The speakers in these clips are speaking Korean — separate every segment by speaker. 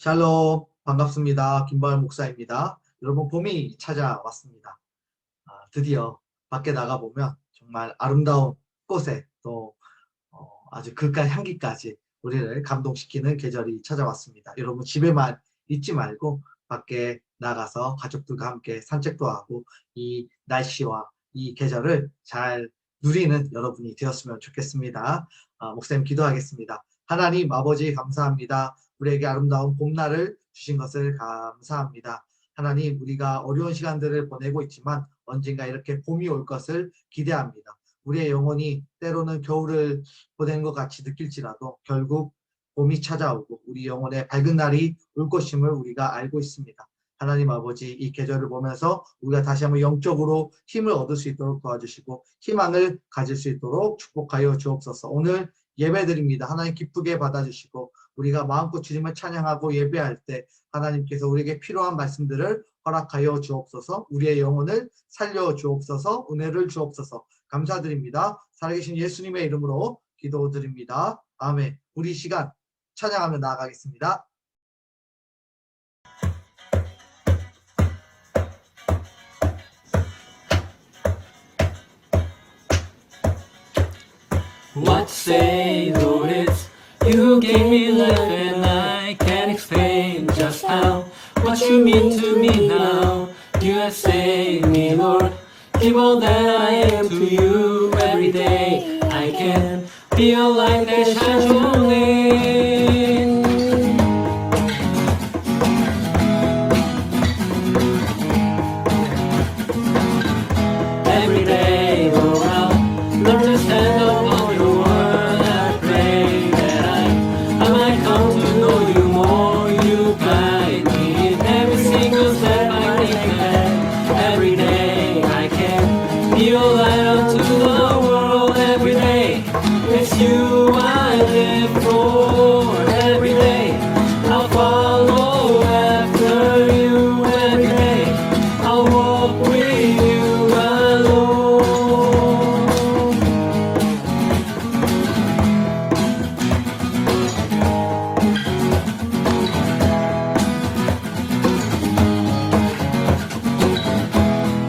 Speaker 1: 샬롬, 반갑습니다. 김바열 목사입니다. 여러분, 봄이 찾아왔습니다. 드디어 밖에 나가보면 정말 아름다운 꽃에 또 아주 그윽한 향기까지 우리를 감동시키는 계절이 찾아왔습니다. 여러분, 집에만 있지 말고 밖에 나가서 가족들과 함께 산책도 하고 이 날씨와 이 계절을 잘 누리는 여러분이 되었으면 좋겠습니다. 목사님 기도하겠습니다. 하나님 아버지 감사합니다. 우리에게 아름다운 봄날을 주신 것을 감사합니다. 하나님, 우리가 어려운 시간들을 보내고 있지만 언젠가 이렇게 봄이 올 것을 기대합니다. 우리의 영혼이 때로는 겨울을 보낸 것 같이 느낄지라도 결국 봄이 찾아오고 우리 영혼의 밝은 날이 올 것임을 우리가 알고 있습니다. 하나님 아버지, 이 계절을 보면서 우리가 다시 한번 영적으로 힘을 얻을 수 있도록 도와주시고 희망을 가질 수 있도록 축복하여 주옵소서. 오늘 예배드립니다. 하나님 기쁘게 받아주시고 우리가 마음껏 주님을 찬양하고 예배할 때 하나님께서 우리에게 필요한 말씀들을 허락하여 주옵소서. 우리의 영혼을 살려 주옵소서. 은혜를 주옵소서. 감사드립니다. 살아계신 예수님의 이름으로 기도드립니다. 아멘. 우리 시간 찬양하며 나아가겠습니다.
Speaker 2: What say, Lord, it's you gave me life and I can't explain just how much you mean to me now. You have saved me, Lord, give all that I am to you every day. I can be a light that shines your name. Every day, Lord, I'll learn to stand upon your word. I pray that I might come to know you more. You guide me in every single step I take. And every day I can be your light unto the world. Every day it's you I live for. Every day I'll follow after you. Every day I'll walk with you alone.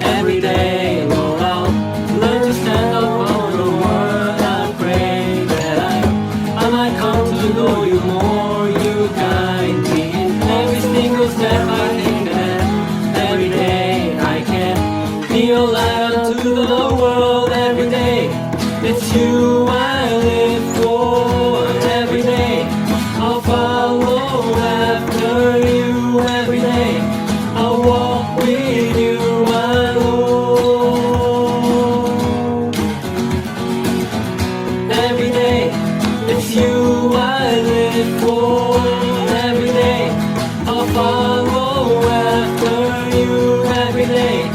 Speaker 2: Every day, Lord, I'll learn to stand up on your word. I pray that I might come to know you more. You guide me in every single step I take. And every day I can be a light unto the world. Every day it's you I live for. Every day I'll follow after you. Every day I'll walk with you alone. Every day it's you I live for. Every day I'll follow after you. Every day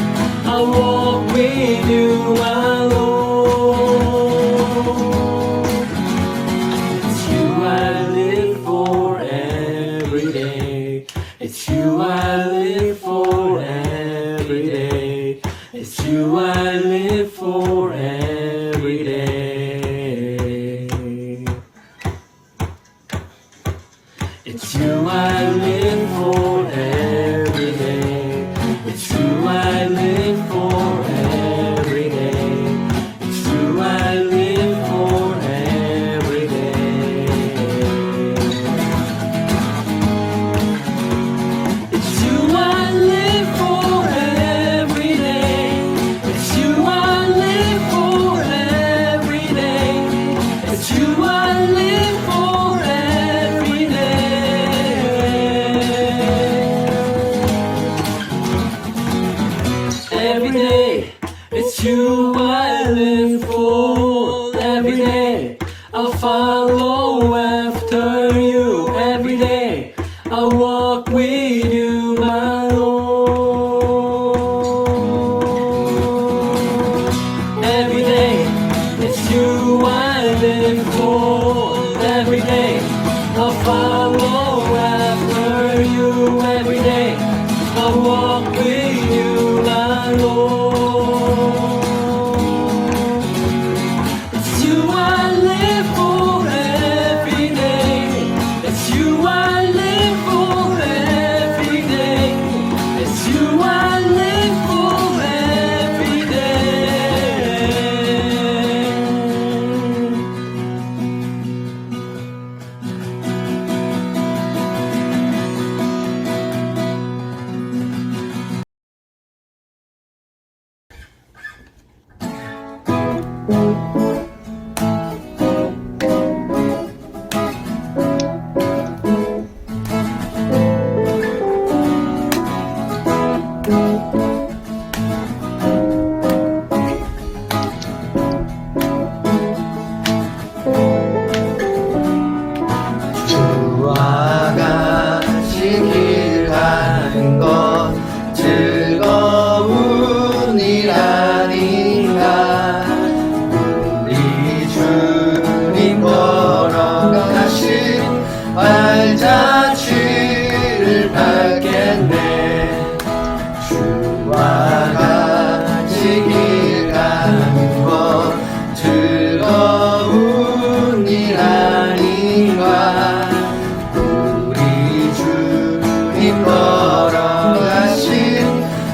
Speaker 2: I'll walk with you alone. It's you I live for every day. It's you I live for every day. It's you I live for every day. It's you I live for every day. It's you I live for every day. It's you I live for every day. It's you I live for every day. It's you I live for every day. It's you I live for every day. Every day, it's you I live for. Every day, I'll follow after you. Every day, I'll walk with you, my Lord. Every day, it's you I live for. Every day, I'll follow after you. Every day, I'll walk with you, my Lord. It's you I live for every day. It's you I live for 길을 밟겠네. 주와 같이 길 가는 것 즐거운 일 아닌가. 우리 주님 걸어가신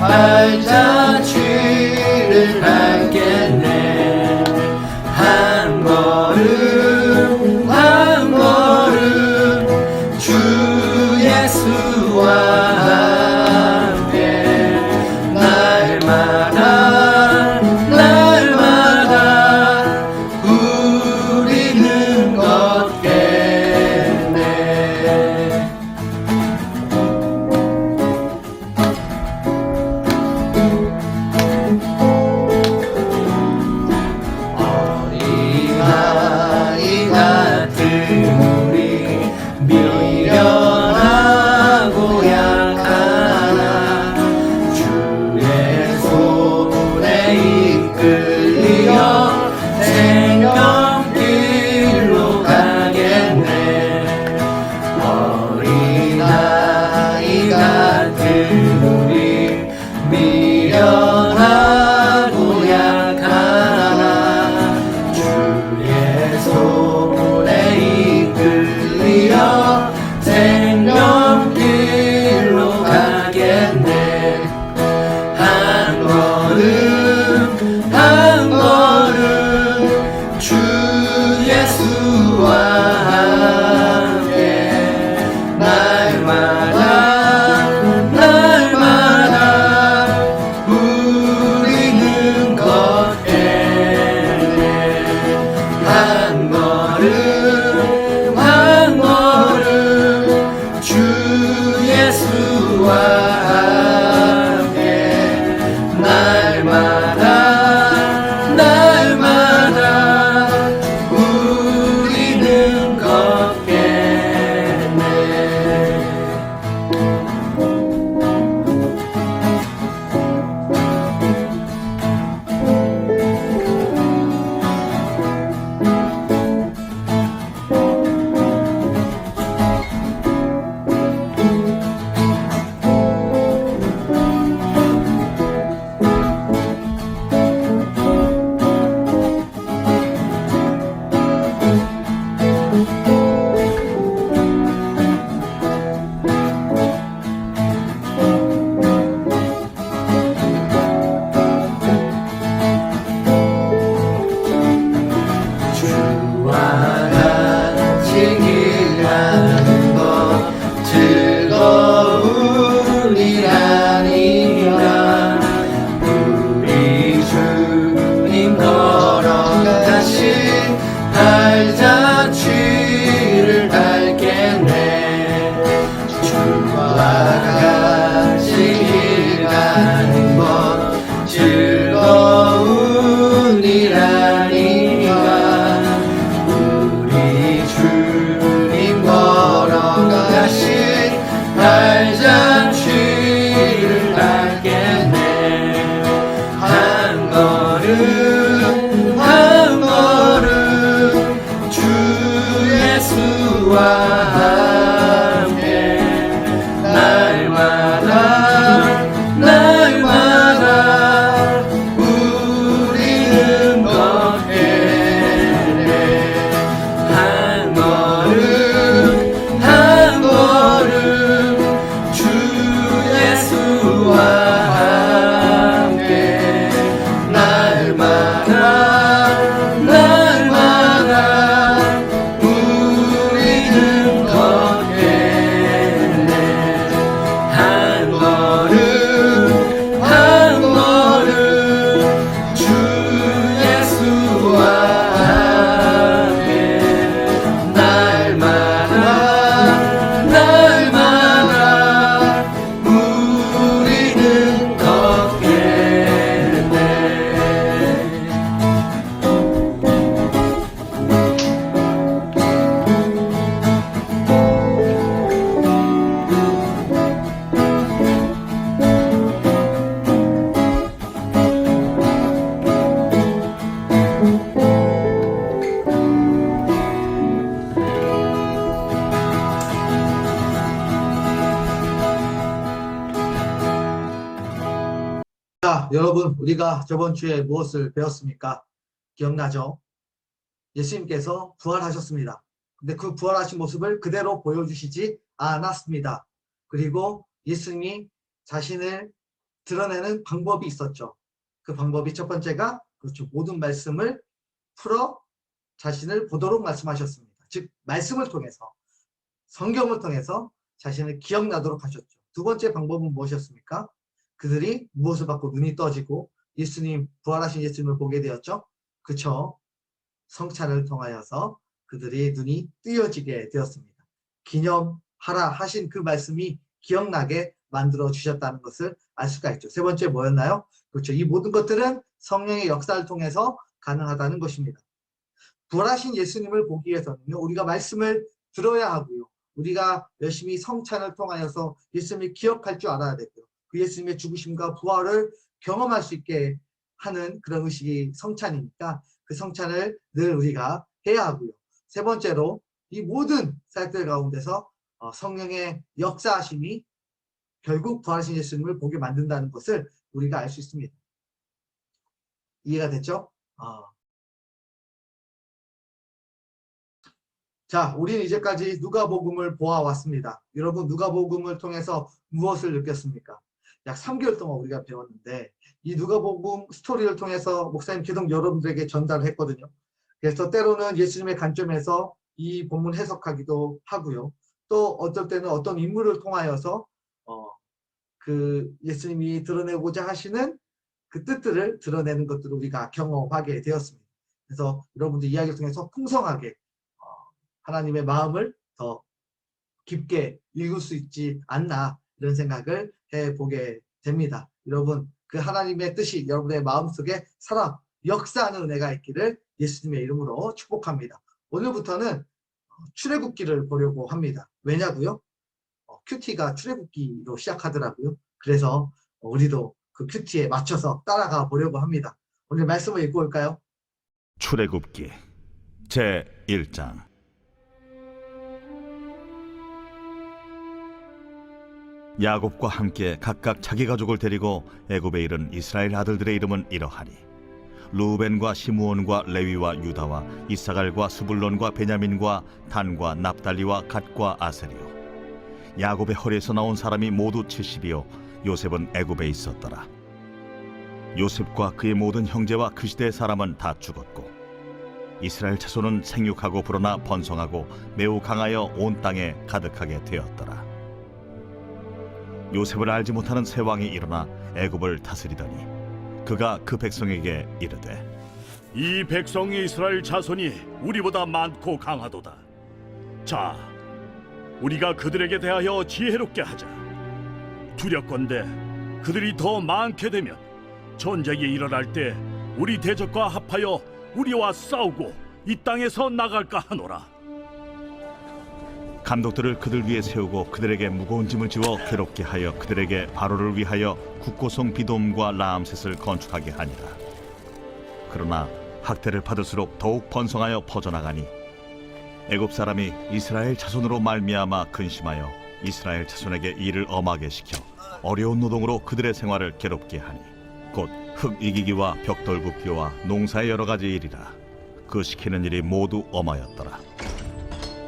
Speaker 2: 발자취를 밟겠네. 한 걸음 한 걸음 주 예수와 함께 날마다 날마다 우리는 걷겠네. 어린아이 같은 우리 미련하고 약하나 주의 손에 이끌려 생명길로 가겠네. 어린아이 같은 우리 미련하고 약하나 주의 손에 이끌려 생명길로 가겠네. 한 걸음 한 걸음 주 예수와 함께 날마다 날마다 우리는 걷겠네. 한 걸음 한 걸음 주 예수와 함께 날마다 날마다 우리는 걷겠네. 주와 같이 길 가는 것 즐거운 일 아닌가. 우리 주님 걸어가신 발자취를 밟겠네. 주와 같이 길 가는 것 즐거운 일 아닌가. 우리 주님 걸어가신 발자취를 밟겠네. 한 걸음 한 걸음 주 예수와 함께 날마다 날마다 우리는 걷겠네. 한 걸음 한 걸음 주
Speaker 1: 자, 여러분, 우리가 저번 주에 무엇을 배웠습니까? 기억나죠? 예수님께서 부활하셨습니다. 근데 그 부활하신 모습을 그대로 보여주시지 않았습니다. 그리고 예수님이 자신을 드러내는 방법이 있었죠. 그 방법이 첫 번째가 그렇죠. 모든 말씀을 풀어 자신을 보도록 말씀하셨습니다. 즉 말씀을 통해서 성경을 통해서 자신을 기억나도록 하셨죠. 두 번째 방법은 무엇이었습니까? 그들이 무엇을 받고 눈이 떠지고 예수님 부활하신 예수님을 보게 되었죠. 그쵸? 성찬을 통하여서 그들의 눈이 뜨여지게 되었습니다. 기념하라 하신 그 말씀이 기억나게 만들어 주셨다는 것을 알 수가 있죠. 세 번째 뭐였나요? 그렇죠. 이 모든 것들은 성령의 역사를 통해서 가능하다는 것입니다. 부활하신 예수님을 보기 위해서는요, 우리가 말씀을 들어야 하고요. 우리가 열심히 성찬을 통하여서 예수님을 기억할 줄 알아야 되고요. 그 예수님의 죽으심과 부활을 경험할 수 있게 하는 그런 의식이 성찬이니까 그 성찬을 늘 우리가 해야 하고요. 세 번째로 이 모든 사역들 가운데서 성령의 역사하심이 결국 부활하신 예수님을 보게 만든다는 것을 우리가 알 수 있습니다. 이해가 됐죠? 자, 우리는 이제까지 누가복음을 보아왔습니다. 여러분, 누가복음을 통해서 무엇을 느꼈습니까? 약 3개월 동안 우리가 배웠는데 이 누가복음 스토리를 통해서 목사님 계속 여러분들에게 전달을 했거든요. 그래서 때로는 예수님의 관점에서 이 본문 해석하기도 하고요. 또 어떨 때는 어떤 인물을 통하여서 그 예수님이 드러내고자 하시는 그 뜻들을 드러내는 것들을 우리가 경험하게 되었습니다. 그래서 여러분들 이야기를 통해서 풍성하게 하나님의 마음을 더 깊게 읽을 수 있지 않나 이런 생각을 해보게 됩니다. 여러분 그 하나님의 뜻이 여러분의 마음속에 살아 역사하는 은혜가 있기를 예수님의 이름으로 축복합니다. 오늘부터는 출애굽기를 보려고 합니다. 왜냐고요? 큐티가 출애굽기로 시작하더라고요. 그래서 우리도 그 큐티에 맞춰서 따라가 보려고 합니다. 오늘 말씀을 읽고 올까요?
Speaker 3: 출애굽기 제1장. 야곱과 함께 각각 자기 가족을 데리고 애굽에 이른 이스라엘 아들들의 이름은 이러하니 루벤과 시므온과 레위와 유다와 이사갈과 스불론과 베냐민과 단과 납달리와 갓과 아셀이요. 야곱의 허리에서 나온 사람이 모두 70이요 요셉은 애굽에 있었더라. 요셉과 그의 모든 형제와 그 시대의 사람은 다 죽었고 이스라엘 자손은 생육하고 불어나 번성하고 매우 강하여 온 땅에 가득하게 되었더라. 요셉을 알지 못하는 새 왕이 일어나 애굽을 다스리더니 그가 그 백성에게 이르되
Speaker 4: 이 백성이 이스라엘 자손이 우리보다 많고 강하도다. 자, 우리가 그들에게 대하여 지혜롭게 하자. 두렵건대 그들이 더 많게 되면 전쟁이 일어날 때 우리 대적과 합하여 우리와 싸우고 이 땅에서 나갈까 하노라.
Speaker 3: 감독들을 그들 위에 세우고 그들에게 무거운 짐을 지워 괴롭게 하여 그들에게 바로를 위하여 국고성 비돔과 라암셋을 건축하게 하니라. 그러나 학대를 받을수록 더욱 번성하여 퍼져나가니 애굽 사람이 이스라엘 자손으로 말미암아 근심하여 이스라엘 자손에게 일을 엄하게 시켜 어려운 노동으로 그들의 생활을 괴롭게 하니 곧 흙 이기기와 벽돌 굽기와 농사의 여러 가지 일이라. 그 시키는 일이 모두 엄하였더라.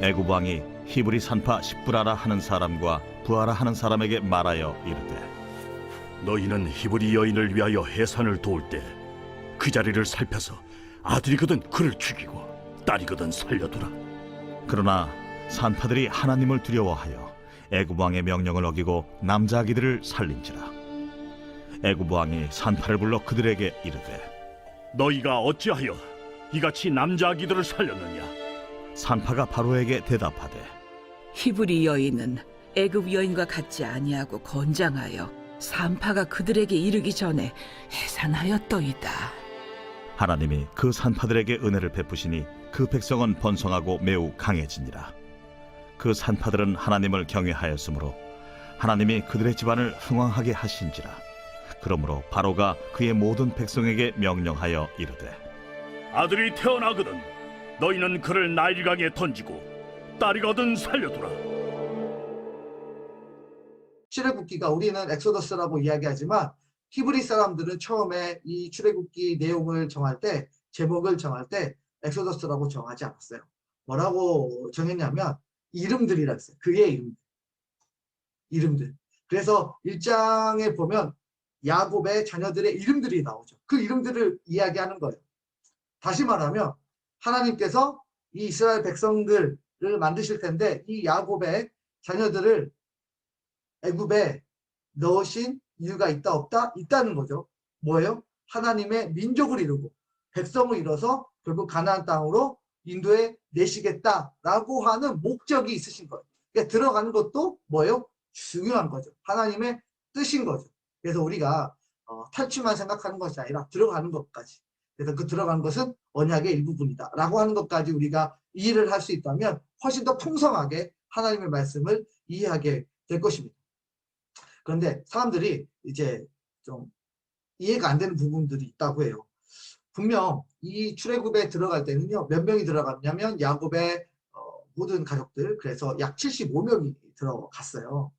Speaker 3: 애굽 왕이 히브리 산파 십브라라 하는 사람과 부하라 하는 사람에게 말하여 이르되
Speaker 4: 너희는 히브리 여인을 위하여 해산을 도울 때 그 자리를 살펴서 아들이거든 그를 죽이고 딸이거든 살려두라.
Speaker 3: 그러나 산파들이 하나님을 두려워하여 애굽 왕의 명령을 어기고 남자 아기들을 살린지라. 애굽 왕이 산파를 불러 그들에게 이르되
Speaker 4: 너희가 어찌하여 이같이 남자 아기들을 살렸느냐?
Speaker 3: 산파가 바로에게 대답하되
Speaker 5: 히브리 여인은 애굽 여인과 같지 아니하고 건장하여 산파가 그들에게 이르기 전에 해산하였더이다.
Speaker 3: 하나님이 그 산파들에게 은혜를 베푸시니 그 백성은 번성하고 매우 강해지니라. 그 산파들은 하나님을 경외하였으므로 하나님이 그들의 집안을 흥왕하게 하신지라. 그러므로 바로가 그의 모든 백성에게 명령하여 이르되
Speaker 4: 아들이 태어나거든 너희는 그를 나일강에 던지고 딸이거든 살려두라.
Speaker 1: 출애굽기가 우리는 엑소더스라고 이야기하지만 히브리 사람들은 처음에 이 출애굽기 내용을 정할 때, 제목을 정할 때 엑소더스라고 정하지 않았어요. 뭐라고 정했냐면 이름들이라 했어요. 그의 이름들. 그래서 1장에 보면 야곱의 자녀들의 이름들이 나오죠. 그 이름들을 이야기하는 거예요. 다시 말하면 하나님께서 이 이스라엘 백성들을 만드실 텐데 이 야곱의 자녀들을 애굽에 넣으신 이유가 있다 없다? 있다는 거죠. 뭐예요? 하나님의 민족을 이루고 백성을 이뤄서 결국 가나안 땅으로 인도해 내시겠다라고 하는 목적이 있으신 거예요. 그러니까 들어가는 것도 뭐예요? 중요한 거죠. 하나님의 뜻인 거죠. 그래서 우리가 탈취만 생각하는 것이 아니라 들어가는 것까지. 그래서 그 들어가는 것은 언약의 일부분이다 라고 하는 것까지 우리가 이해를 할 수 있다면 훨씬 더 풍성하게 하나님의 말씀을 이해하게 될 것입니다. 그런데 사람들이 이제 좀 이해가 안 되는 부분들이 있다고 해요. 분명 이 출애굽에 들어갈 때는요, 몇 명이 들어갔냐면 야곱의 모든 가족들, 그래서 약 75명이 들어갔어요.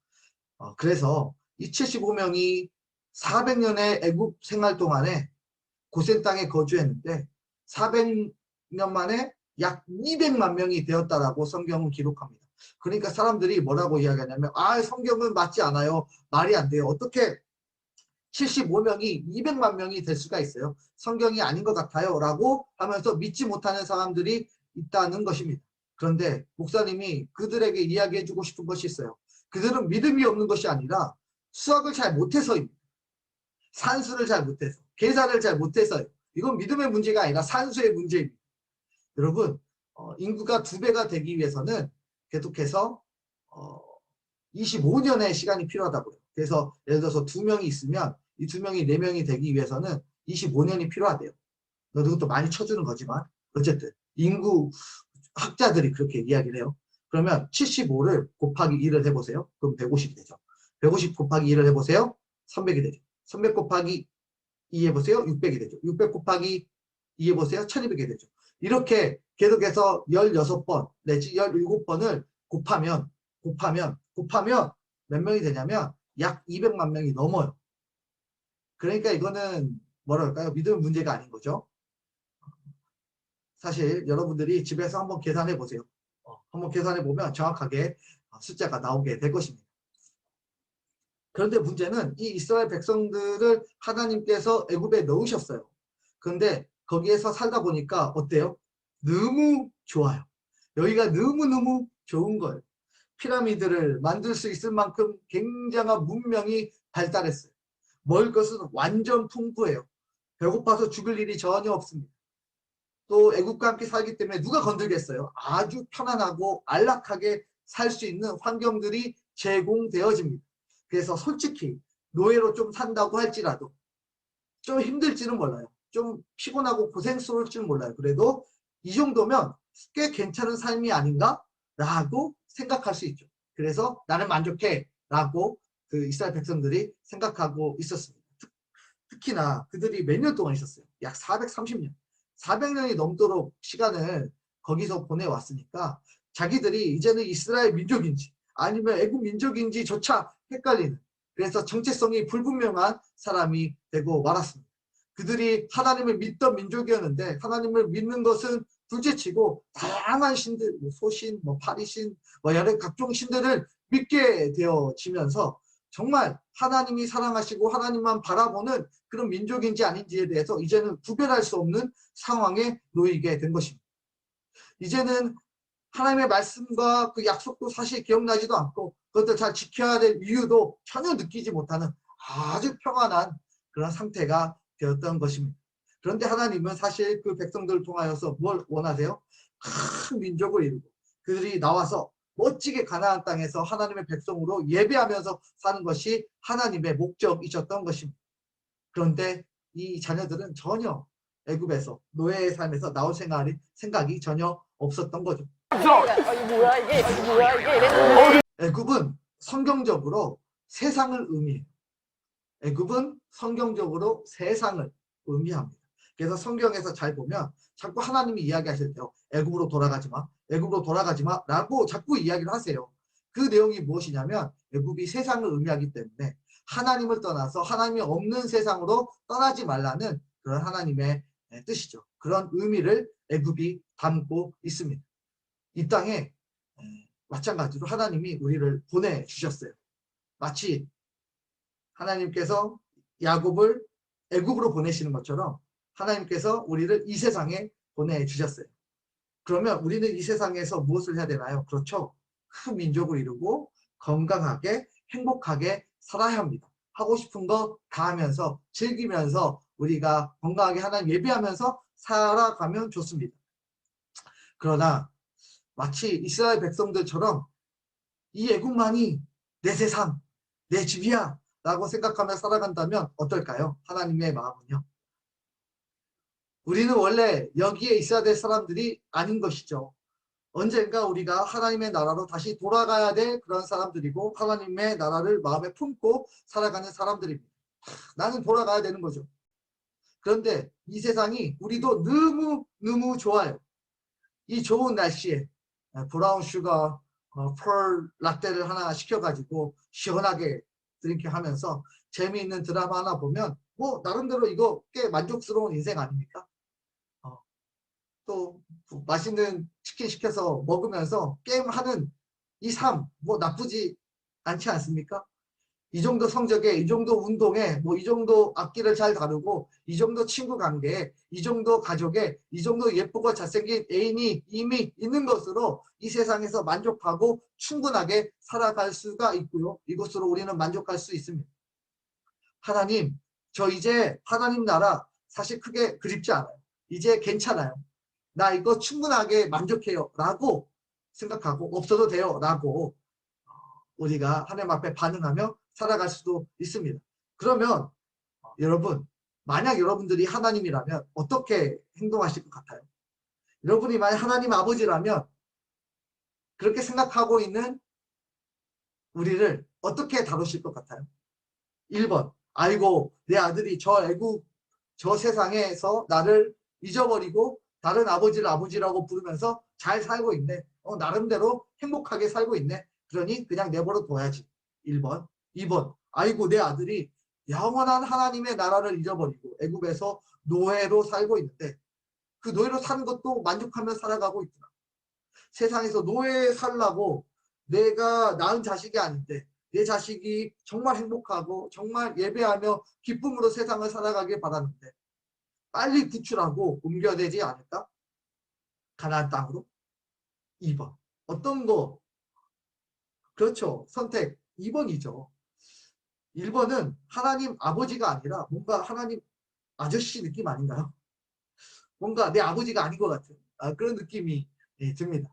Speaker 1: 그래서 이 75명이 400년의 애굽 생활 동안에 고센 땅에 거주했는데 400년 만에 약 200만 명이 되었다라고 성경은 기록합니다. 그러니까 사람들이 뭐라고 이야기하냐면 성경은 맞지 않아요. 말이 안 돼요. 어떻게 75명이 200만 명이 될 수가 있어요. 성경이 아닌 것 같아요. 라고 하면서 믿지 못하는 사람들이 있다는 것입니다. 그런데 목사님이 그들에게 이야기해주고 싶은 것이 있어요. 그들은 믿음이 없는 것이 아니라 수학을 잘 못해서입니다. 산수를 잘 못해서, 계산을 잘 못해서요. 이건 믿음의 문제가 아니라 산수의 문제입니다. 여러분, 인구가 2배가 되기 위해서는 계속해서 25년의 시간이 필요하다고요. 그래서 예를 들어서 2명이 있으면 이 2명이 4명이 되기 위해서는 25년이 필요하대요. 그것도 많이 쳐주는 거지만 어쨌든 인구 학자들이 그렇게 이야기를 해요. 그러면 75를 곱하기 1을 해보세요. 그럼 150이 되죠. 150 곱하기 1을 해보세요. 300이 되죠. 300 곱하기 2 해보세요. 600이 되죠. 600 곱하기 2 해보세요. 1200이 되죠. 이렇게 계속해서 16번 내지 17번을 곱하면 몇 명이 되냐면 약 200만 명이 넘어요. 그러니까 이거는 뭐랄까요? 믿음의 문제가 아닌 거죠. 사실 여러분들이 집에서 한번 계산해 보세요. 한번 계산해 보면 정확하게 숫자가 나오게 될 것입니다. 그런데 문제는 이 이스라엘 백성들을 하나님께서 애굽에 넣으셨어요. 그런데 거기에서 살다 보니까 어때요? 너무 좋아요. 여기가 너무너무 좋은 거예요. 피라미드를 만들 수 있을 만큼 굉장한 문명이 발달했어요. 먹을 것은 완전 풍부해요. 배고파서 죽을 일이 전혀 없습니다. 또 애국과 함께 살기 때문에 누가 건들겠어요? 아주 편안하고 안락하게 살 수 있는 환경들이 제공되어집니다. 그래서 솔직히 노예로 좀 산다고 할지라도 좀 힘들지는 몰라요. 좀 피곤하고 고생스러울지는 몰라요. 그래도 이 정도면 꽤 괜찮은 삶이 아닌가? 라고 생각할 수 있죠. 그래서 나는 만족해 라고 그 이스라엘 백성들이 생각하고 있었습니다. 특히나 그들이 몇 년 동안 있었어요. 약 430년. 400년이 넘도록 시간을 거기서 보내왔으니까 자기들이 이제는 이스라엘 민족인지 아니면 애국 민족인지조차 헷갈리는, 그래서 정체성이 불분명한 사람이 되고 말았습니다. 그들이 하나님을 믿던 민족이었는데 하나님을 믿는 것은 둘째치고 다양한 신들, 소신, 파리신, 여러 각종 신들을 믿게 되어지면서 정말 하나님이 사랑하시고 하나님만 바라보는 그런 민족인지 아닌지에 대해서 이제는 구별할 수 없는 상황에 놓이게 된 것입니다. 이제는 하나님의 말씀과 그 약속도 사실 기억나지도 않고 그것들 잘 지켜야 될 이유도 전혀 느끼지 못하는 아주 평안한 그런 상태가 되었던 것입니다. 그런데 하나님은 사실 그 백성들을 통하여서 뭘 원하세요? 큰 민족을 이루고 그들이 나와서 멋지게 가나안 땅에서 하나님의 백성으로 예배하면서 사는 것이 하나님의 목적이셨던 것입니다. 그런데 이 자녀들은 전혀 애굽에서 노예의 삶에서 나올 생각이 전혀 없었던 거죠. 애굽은 성경적으로 세상을 의미해요. 애굽은 성경적으로 세상을 의미합니다. 그래서 성경에서 잘 보면 자꾸 하나님이 이야기하실 때요. 애굽으로 돌아가지 마, 애굽으로 돌아가지 마 라고 자꾸 이야기를 하세요. 그 내용이 무엇이냐면 애굽이 세상을 의미하기 때문에 하나님을 떠나서 하나님이 없는 세상으로 떠나지 말라는 그런 하나님의 뜻이죠. 그런 의미를 애굽이 담고 있습니다. 이 땅에 마찬가지로 하나님이 우리를 보내주셨어요. 마치 하나님께서 야곱을 애굽으로 보내시는 것처럼 하나님께서 우리를 이 세상에 보내주셨어요. 그러면 우리는 이 세상에서 무엇을 해야 되나요? 그렇죠. 큰 민족을 이루고 건강하게 행복하게 살아야 합니다. 하고 싶은 거 다 하면서 즐기면서 우리가 건강하게 하나님 예배하면서 살아가면 좋습니다. 그러나 마치 이스라엘 백성들처럼 이 애국만이 내 세상, 내 집이야 라고 생각하며 살아간다면 어떨까요? 하나님의 마음은요. 우리는 원래 여기에 있어야 될 사람들이 아닌 것이죠. 언젠가 우리가 하나님의 나라로 다시 돌아가야 될 그런 사람들이고 하나님의 나라를 마음에 품고 살아가는 사람들입니다. 나는 돌아가야 되는 거죠. 그런데 이 세상이 우리도 너무 좋아요. 이 좋은 날씨에 브라운 슈거 펄 라떼를 하나 시켜가지고 시원하게 드링킹 하면서 재미있는 드라마 하나 보면 뭐 나름대로 이거 꽤 만족스러운 인생 아닙니까? 또 맛있는 치킨 시켜서 먹으면서 게임하는 이 삶 뭐 나쁘지 않지 않습니까? 이 정도 성적에 이 정도 운동에 뭐 이 정도 악기를 잘 다루고 이 정도 친구 관계에 이 정도 가족에 이 정도 예쁘고 잘생긴 애인이 이미 있는 것으로 이 세상에서 만족하고 충분하게 살아갈 수가 있고요. 이것으로 우리는 만족할 수 있습니다. 하나님, 저 이제 하나님 나라 사실 크게 그립지 않아요. 이제 괜찮아요. 나 이거 충분하게 만족해요 라고 생각하고 없어도 돼요 라고 우리가 하나님 앞에 반응하며 살아갈 수도 있습니다. 그러면 여러분, 만약 여러분들이 하나님이라면 어떻게 행동하실 것 같아요? 여러분이 만약 하나님 아버지라면 그렇게 생각하고 있는 우리를 어떻게 다루실 것 같아요? 1번, 아이고 내 아들이 저 애국 저 세상에서 나를 잊어버리고 다른 아버지를 아버지라고 부르면서 잘 살고 있네. 나름대로 행복하게 살고 있네. 그러니 그냥 내버려 둬야지. 1번. 2번. 아이고 내 아들이 영원한 하나님의 나라를 잊어버리고 애굽에서 노예로 살고 있는데 그 노예로 사는 것도 만족하며 살아가고 있구나. 세상에서 노예 살라고 내가 낳은 자식이 아닌데 내 자식이 정말 행복하고 정말 예배하며 기쁨으로 세상을 살아가길 바라는데 빨리 구출하고 옮겨야 되지 않을까? 가나안 땅으로. 2번. 어떤 거? 그렇죠. 선택 2번이죠. 1번은 하나님 아버지가 아니라 뭔가 하나님 아저씨 느낌 아닌가요? 뭔가 내 아버지가 아닌 것 같은 그런 느낌이 듭니다.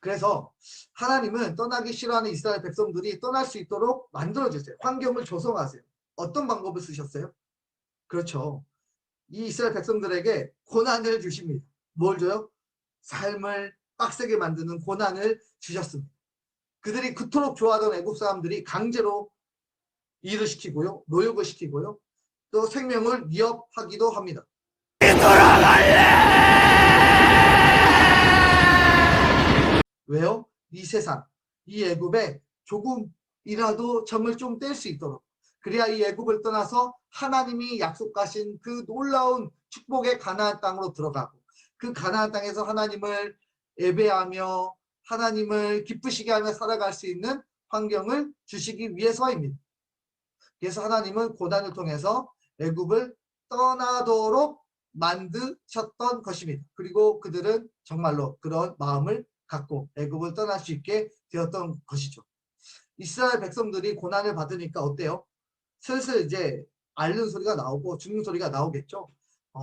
Speaker 1: 그래서 하나님은 떠나기 싫어하는 이스라엘 백성들이 떠날 수 있도록 만들어주세요. 환경을 조성하세요. 어떤 방법을 쓰셨어요? 그렇죠. 이 이스라엘 백성들에게 고난을 주십니다. 뭘 줘요? 삶을 빡세게 만드는 고난을 주셨습니다. 그들이 그토록 좋아하던 애국 사람들이 강제로 일을 시키고요. 노역을 시키고요. 또 생명을 위협하기도 합니다. 왜요? 이 세상, 이 애굽에 조금이라도 정을 좀 뗄 수 있도록 그래야 이 애굽을 떠나서 하나님이 약속하신 그 놀라운 축복의 가나안 땅으로 들어가고 그 가나안 땅에서 하나님을 예배하며 하나님을 기쁘시게 하며 살아갈 수 있는 환경을 주시기 위해서입니다. 그래서 하나님은 고난을 통해서 애굽을 떠나도록 만드셨던 것입니다. 그리고 그들은 정말로 그런 마음을 갖고 애굽을 떠날 수 있게 되었던 것이죠. 이스라엘 백성들이 고난을 받으니까 어때요? 슬슬 이제 앓는 소리가 나오고 죽는 소리가 나오겠죠.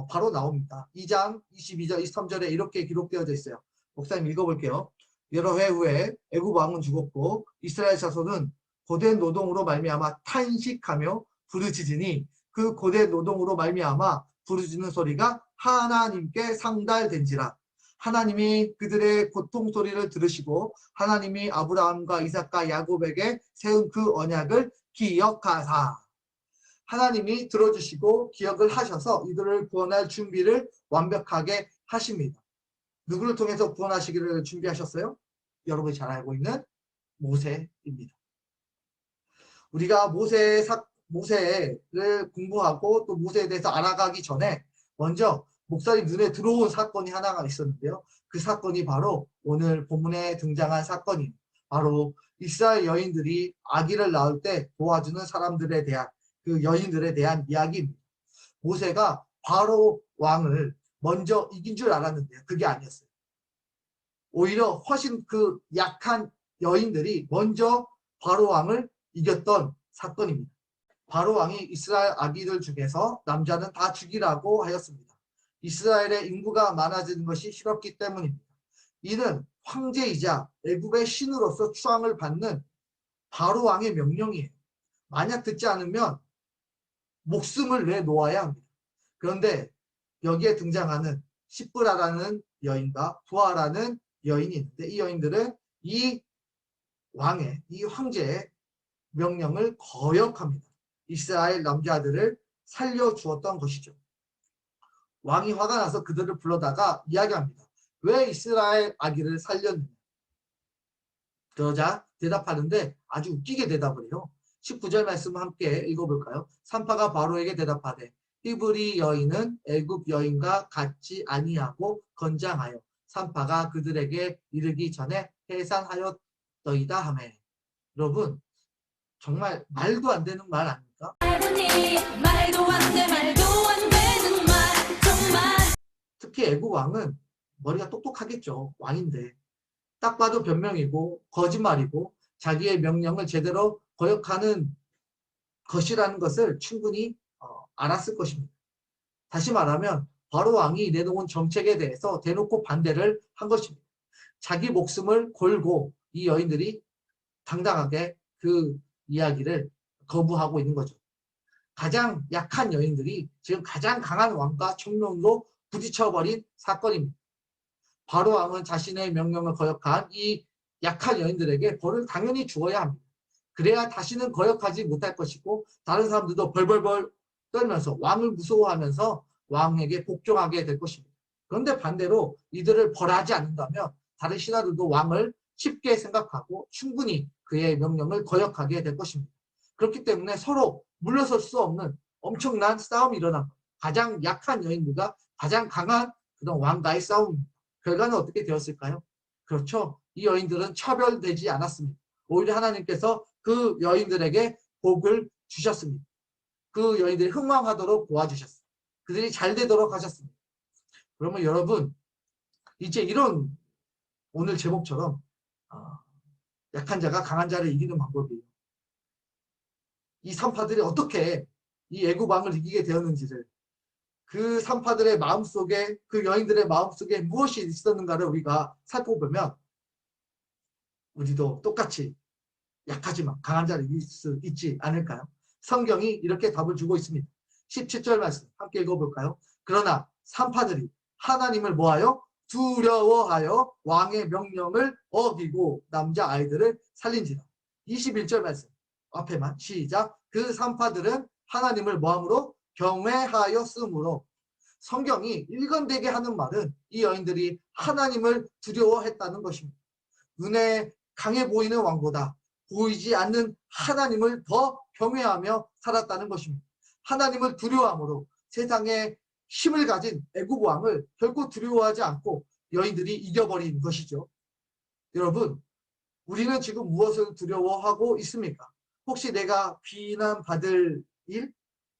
Speaker 1: 바로 나옵니다. 2장 22절 23절에 이렇게 기록되어져 있어요. 목사님 읽어볼게요. 여러 해 후에 애굽 왕은 죽었고 이스라엘 자손은 고된 노동으로 말미암아 탄식하며 부르짖으니 그 고된 노동으로 말미암아 부르짖는 소리가 하나님께 상달된지라. 하나님이 그들의 고통 소리를 들으시고 하나님이 아브라함과 이삭과 야곱에게 세운 그 언약을 기억하사. 하나님이 들어주시고 기억을 하셔서 이들을 구원할 준비를 완벽하게 하십니다. 누구를 통해서 구원하시기를 준비하셨어요? 여러분이 잘 알고 있는 모세입니다. 우리가 모세를 공부하고 또 모세에 대해서 알아가기 전에 먼저 목사님 눈에 들어온 사건이 하나가 있었는데요. 그 사건이 바로 오늘 본문에 등장한 사건이 바로 이스라엘 여인들이 아기를 낳을 때 도와주는 사람들에 대한 그 여인들에 대한 이야기입니다. 모세가 바로 왕을 먼저 이긴 줄 알았는데요. 그게 아니었어요. 오히려 훨씬 그 약한 여인들이 먼저 바로 왕을 이겼던 사건입니다. 바로 왕이 이스라엘 아기들 중에서 남자는 다 죽이라고 하였습니다. 이스라엘의 인구가 많아지는 것이 싫었기 때문입니다. 이는 황제이자 애굽의 신으로서 추앙을 받는 바로 왕의 명령이에요. 만약 듣지 않으면 목숨을 내놓아야 합니다. 그런데 여기에 등장하는 시브라라는 여인과 부하라는 여인이 있는데 이 여인들은 이 황제의 명령을 거역합니다. 이스라엘 남자들을 살려주었던 것이죠. 왕이 화가 나서 그들을 불러다가 이야기합니다. 왜 이스라엘 아기를 살렸느냐. 그러자 대답하는데 아주 웃기게 대답을 해요. 19절 말씀 함께 읽어볼까요? 산파가 바로에게 대답하되 히브리 여인은 애굽 여인과 같지 아니하고 건장하여 산파가 그들에게 이르기 전에 해산하였더이다 하매. 여러분 정말 말도 안 되는 말 아닙니까?
Speaker 6: 말도 안 돼, 말도 안 되는 말, 정말.
Speaker 1: 특히 애굽 왕은 머리가 똑똑하겠죠. 왕인데 딱 봐도 변명이고 거짓말이고 자기의 명령을 제대로 거역하는 것이라는 것을 충분히 알았을 것입니다. 다시 말하면 바로 왕이 내놓은 정책에 대해서 대놓고 반대를 한 것입니다. 자기 목숨을 걸고 이 여인들이 당당하게 그 이야기를 거부하고 있는 거죠. 가장 약한 여인들이 지금 가장 강한 왕과 총론으로 부딪혀버린 사건입니다. 바로 왕은 자신의 명령을 거역한 이 약한 여인들에게 벌을 당연히 주어야 합니다. 그래야 다시는 거역하지 못할 것이고 다른 사람들도 벌벌벌 떨면서 왕을 무서워하면서 왕에게 복종하게 될 것입니다. 그런데 반대로 이들을 벌하지 않는다면 다른 신하들도 왕을 쉽게 생각하고 충분히 그의 명령을 거역하게 될 것입니다. 그렇기 때문에 서로 물러설 수 없는 엄청난 싸움이 일어난 겁니다. 가장 약한 여인들과 가장 강한 그런 왕과의 싸움입니다. 결과는 어떻게 되었을까요? 그렇죠. 이 여인들은 차별되지 않았습니다. 오히려 하나님께서 그 여인들에게 복을 주셨습니다. 그 여인들이 흥왕하도록 도와주셨습니다. 그들이 잘 되도록 하셨습니다. 그러면 여러분 이제 이런 오늘 제목처럼 약한 자가 강한 자를 이기는 방법이에요. 이 산파들이 어떻게 이 애굽 왕을 이기게 되었는지를 그 산파들의 마음속에 그 여인들의 마음속에 무엇이 있었는가를 우리가 살펴보면 우리도 똑같이 약하지만 강한 자를 이길 수 있지 않을까요? 성경이 이렇게 답을 주고 있습니다. 17절 말씀 함께 읽어볼까요? 그러나 산파들이 하나님을 뭐하여? 두려워하여 왕의 명령을 어기고 남자아이들을 살린지라. 21절 말씀 앞에만 시작. 그 산파들은 하나님을 뭐함으로? 경외하였으므로. 성경이 일관되게 하는 말은 이 여인들이 하나님을 두려워했다는 것입니다. 눈에 강해 보이는 왕보다 보이지 않는 하나님을 더 경외하며 살았다는 것입니다. 하나님을 두려워함으로 세상에 힘을 가진 애굽 왕을 결코 두려워하지 않고 여인들이 이겨버린 것이죠. 여러분, 우리는 지금 무엇을 두려워하고 있습니까? 혹시 내가 비난받을 일?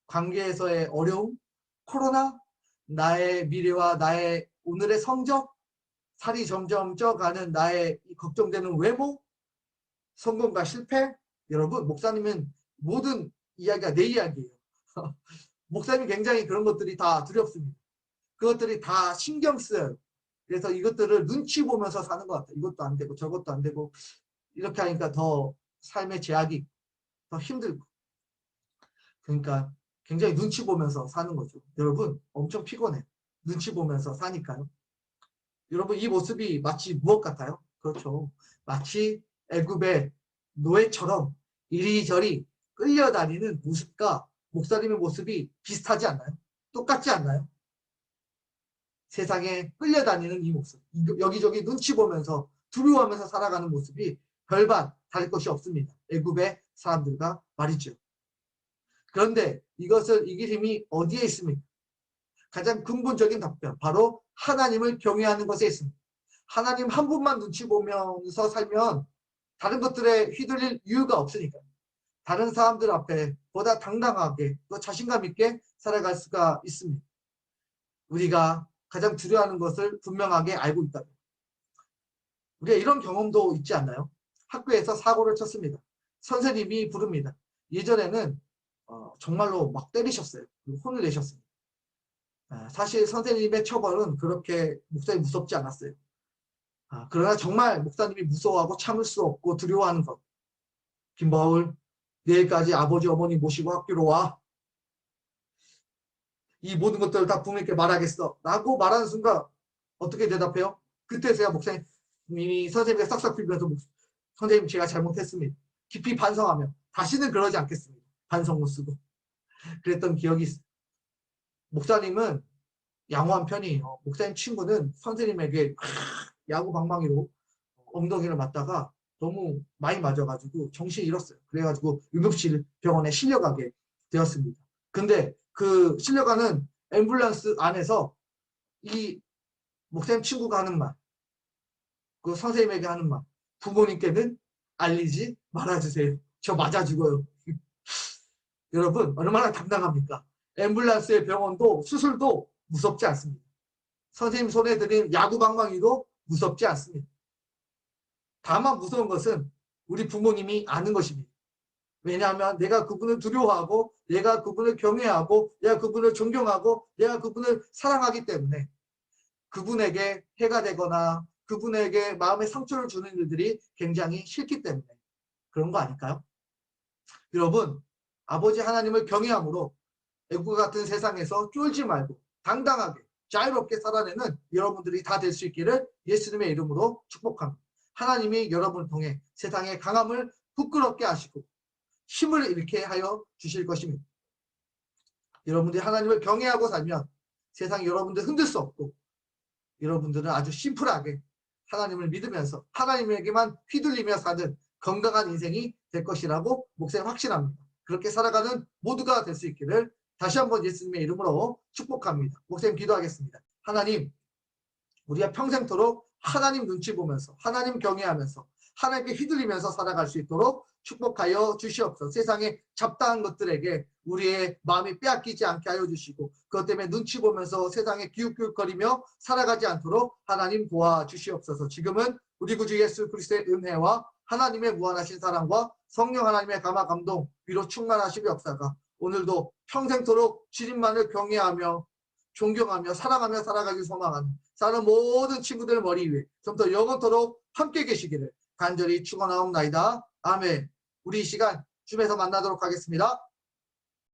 Speaker 1: 관계에서의 어려움? 코로나? 나의 미래와 나의 오늘의 성적? 살이 점점 쪄가는 나의 걱정되는 외모? 성공과 실패? 여러분, 목사님은 모든 이야기가 내 이야기예요. 목사님 굉장히 그런 것들이 다 두렵습니다. 그것들이 다 신경 쓰여요. 그래서 이것들을 눈치 보면서 사는 것 같아요. 이것도 안 되고 저것도 안 되고 이렇게 하니까 더 삶의 제약이 더 힘들고 그러니까 굉장히 눈치 보면서 사는 거죠. 여러분 엄청 피곤해요. 눈치 보면서 사니까요. 여러분 이 모습이 마치 무엇 같아요? 그렇죠. 마치 애굽의 노예처럼 이리저리 끌려다니는 모습과 목사님의 모습이 비슷하지 않나요? 똑같지 않나요? 세상에 끌려다니는 이 모습, 여기저기 눈치 보면서 두려워하면서 살아가는 모습이 별반 다를 것이 없습니다. 애굽의 사람들과 말이죠. 그런데 이길 힘이 어디에 있습니까? 가장 근본적인 답변, 바로 하나님을 경외하는 것에 있습니다. 하나님 한 분만 눈치 보면서 살면 다른 것들에 휘둘릴 이유가 없으니까 다른 사람들 앞에 보다 당당하게 또 자신감 있게 살아갈 수가 있습니다. 우리가 가장 두려워하는 것을 분명하게 알고 있다. 우리가 이런 경험도 있지 않나요? 학교에서 사고를 쳤습니다. 선생님이 부릅니다. 예전에는 정말로 막 때리셨어요. 혼을 내셨습니다. 사실 선생님의 처벌은 그렇게 목사님 무섭지 않았어요. 그러나 정말 목사님이 무서워하고 참을 수 없고 두려워하는 것. 김바울, 내일까지 아버지 어머니 모시고 학교로 와. 이 모든 것들을 다 부모님께 말하겠어. 라고 말하는 순간 어떻게 대답해요? 그때서야 목사님이 선생님께 싹싹 빌면서 선생님 제가 잘못했습니다. 깊이 반성하며 다시는 그러지 않겠습니다. 반성문 쓰고. 그랬던 기억이 있어요. 목사님은 양호한 편이에요. 목사님 친구는 선생님에게 야구 방망이로 엉덩이를 맞다가 너무 많이 맞아가지고 정신이 잃었어요. 그래가지고 응급실 병원에 실려가게 되었습니다. 근데 그 실려가는 앰뷸런스 안에서 이 목사님 친구가 하는 말, 그 선생님에게 하는 말, 부모님께는 알리지 말아주세요. 저 맞아 죽어요. 여러분 얼마나 당당합니까? 앰뷸런스의 병원도 수술도 무섭지 않습니다. 선생님 손에 드린 야구 방망이도 무섭지 않습니다. 다만 무서운 것은 우리 부모님이 아는 것입니다. 왜냐하면 내가 그분을 두려워하고 내가 그분을 경외하고 내가 그분을 존경하고 내가 그분을 사랑하기 때문에 그분에게 해가 되거나 그분에게 마음의 상처를 주는 일들이 굉장히 싫기 때문에 그런 거 아닐까요? 여러분, 아버지 하나님을 경외함으로 애국 같은 세상에서 쫄지 말고 당당하게 자유롭게 살아내는 여러분들이 다 될 수 있기를 예수님의 이름으로 축복합니다. 하나님이 여러분을 통해 세상의 강함을 부끄럽게 하시고 힘을 잃게 하여 주실 것입니다. 여러분들이 하나님을 경외하고 살면 세상이 여러분들 흔들 수 없고 여러분들은 아주 심플하게 하나님을 믿으면서 하나님에게만 휘둘리며 사는 건강한 인생이 될 것이라고 목사님 확신합니다. 그렇게 살아가는 모두가 될 수 있기를 다시 한번 예수님의 이름으로 축복합니다. 목사님 기도하겠습니다. 하나님, 우리가 평생토록 하나님 눈치 보면서 하나님 경외하면서 하나님께 휘둘리면서 살아갈 수 있도록 축복하여 주시옵소서. 세상의 잡다한 것들에게 우리의 마음이 빼앗기지 않게 하여 주시고 그것 때문에 눈치 보면서 세상에 기웃기웃거리며 살아가지 않도록 하나님 도와주시옵소서. 지금은 우리 구주 예수 그리스도의 은혜와 하나님의 무한하신 사랑과 성령 하나님의 감화 감동 위로 충만하시기 없사가 오늘도 평생토록 주님만을 경외하며 존경하며 사랑하며 살아가길 소망하는 사는 모든 친구들 머리 위에 좀 더 영원토록 함께 계시기를 간절히 축원하옵나이다. 아멘. 우리 이 시간 줌에서 만나도록 하겠습니다.